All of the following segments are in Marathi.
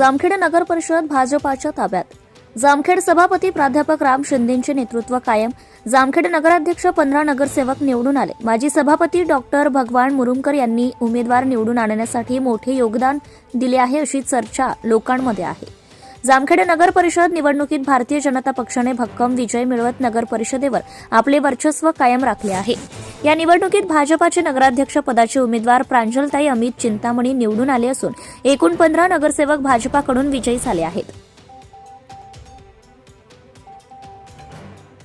जामखेड नगर परिषद भाजपाच्या ताब्यात. जामखेड सभापती प्राध्यापक राम शिंदेंचे नेतृत्व कायम. जामखेड नगराध्यक्ष 15 नगरसेवक निवडून आले. माजी सभापती डॉक्टर भगवान मुरुमकर यांनी उमेदवार निवडून आणण्यासाठी मोठे योगदान दिले आहे अशी चर्चा लोकांमध्ये आहे. जामखेड नगर परिषद निवडणुकीत भारतीय जनता पक्षाने भक्कम विजय मिळवत नगर परिषदेवर आपले वर्चस्व कायम राखले आहे. या निवडणुकीत भाजपाचे नगराध्यक्ष पदाचे उमेदवार प्रांजलताई अमित चिंतामणी निवडून आले असून एकूण 15 नगरसेवक भाजपाकडून विजयी झाले आहेत.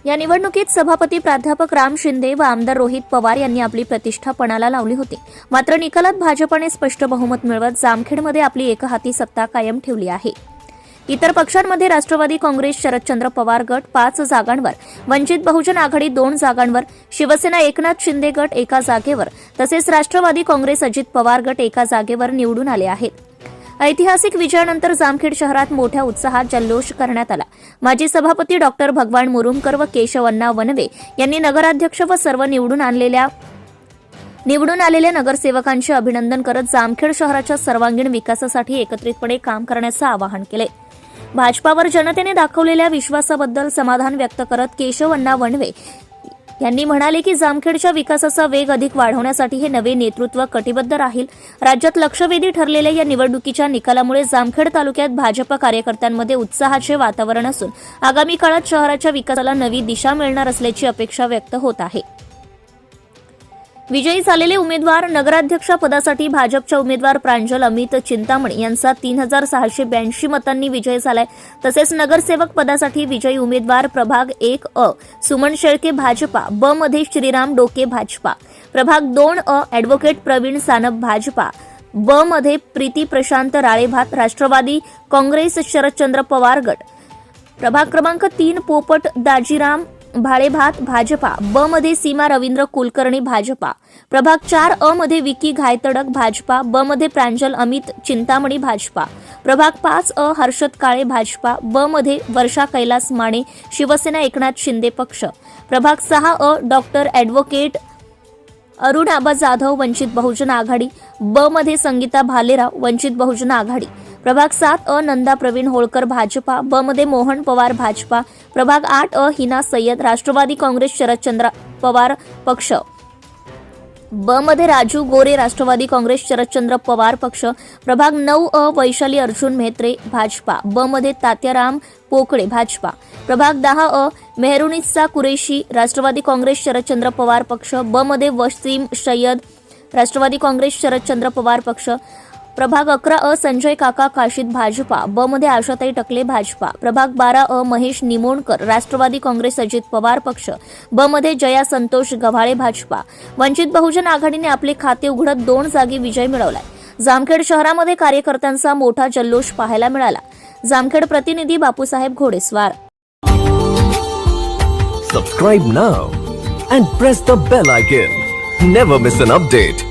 या निवडणुकीत सभापती प्राध्यापक राम शिंदे व आमदार रोहित पवार यांनी आपली प्रतिष्ठा पणाला लावली होती. मात्र निकालात भाजपाने स्पष्ट बहुमत मिळवत जामखेडमध्ये आपली एकहाती सत्ता कायम ठेवली आहे. इतर पक्षांमध्ये राष्ट्रवादी काँग्रेस शरदचंद्र पवार गट 5 जागांवर, वंचित बहुजन आघाडी 2 जागांवर, शिवसेना एकनाथ शिंदे गट 1 जागेवर तसेच राष्ट्रवादी काँग्रेस अजित पवार गट 1 जागेवर निवडून आले आहेत. ऐतिहासिक विजयानंतर जामखेड शहरात मोठ्या उत्साहात जल्लोष करण्यात आला. माजी सभापती डॉक्टर भगवान मुरुमकर व केशव अण्णा वनवे यांनी नगराध्यक्ष व सर्व निवडून आलेल्या नगरसेवकांचे अभिनंदन करत जामखेड शहराच्या सर्वांगीण विकासासाठी एकत्रितपणे काम करण्याचे आवाहन केले. भाजपावर जनतेने दाखवलेल्या विश्वासाबद्दल समाधान व्यक्त करत केशव अण्णा वनवे यांनी म्हणाले की जामखेडच्या विकासाचा वेग अधिक वाढवण्यासाठी हे नवे नेतृत्व कटिबद्ध राहील. राज्यात लक्षवेधी ठरलेल्या या निवडणुकीच्या निकालामुळे जामखेड तालुक्यात भाजप कार्यकर्त्यांमध्ये उत्साहाचे वातावरण असून आगामी काळात शहराच्या विकासाला नवी दिशा मिळणार असल्याची अपेक्षा व्यक्त होत आहे. विजयी झालेले उमेदवार नगराध्यक्ष पदासाठी भाजपच्या उमेदवार प्रांजल अमित चिंतामणी यांचा 3682 मतांनी विजय झालाय. तसेच नगरसेवक पदासाठी विजयी उमेदवार प्रभाग 1 सुमन शेळके भाजपा, ब मध्ये श्रीराम डोके भाजपा, प्रभाग 2 अॅडव्होकेट प्रवीण सानप भाजपा, ब मध्ये प्रीती प्रशांत राळेभात राष्ट्रवादी काँग्रेस शरदचंद्र पवार गट, प्रभाग क्रमांक 3 पोपट दाजीराम भाळेभात भाजपा, ब मध्ये सीमा रवींद्र कुलकर्णी भाजपा, प्रभाग 4 मध्ये विकी घायतडक भाजपा, ब मध्ये प्रांजल अमित चिंतामणी भाजपा, प्रभाग 5 हर्षद काळे भाजपा, ब मध्ये वर्षा कैलास माने शिवसेना एकनाथ शिंदे पक्ष, प्रभाग 6 डॉक्टर अॅडव्होकेट अरुण आबा जाधव वंचित बहुजन आघाडी, ब मध्ये संगीता भालेराव वंचित बहुजन आघाडी, प्रभाग 7 नंदा प्रवीण होळकर भाजपा, ब मध्ये मोहन पवार भाजपा, प्रभाग 8 हिना सय्यद राष्ट्रवादी काँग्रेस शरदचंद्र पवार पक्ष, ब मध्ये राजू गोरे राष्ट्रवादी काँग्रेस शरदचंद्र पवार पक्ष, प्रभाग 9 वैशाली अर्जुन मेहत्रे भाजपा, ब मध्ये तात्याराम पोकळे भाजपा, प्रभाग 10 मेहरुनिसा कुरेशी राष्ट्रवादी काँग्रेस शरदचंद्र पवार पक्ष, ब मध्ये वसीम सय्यद राष्ट्रवादी काँग्रेस शरदचंद्र पवार पक्ष, प्रभाग 11 संजय काका काशीद भाजपा, ब मध्ये आशाताई टकले भाजपा, प्रभाग 12 महेश निमोणकर राष्ट्रवादी काँग्रेस अजित पवार पक्ष, ब मध्ये जया संतोष गव्हाळे भाजपा. वंचित बहुजन आघाडीने आपले खाते उघडत 2 जागी विजय मिळवलाय. जामखेड शहरामध्ये कार्यकर्त्यांचा मोठा जल्लोष पाहायला मिळाला. जामखेड प्रतिनिधी बापूसाहेब घोडेस्वार. Subscribe now and press the bell icon. Never miss an update.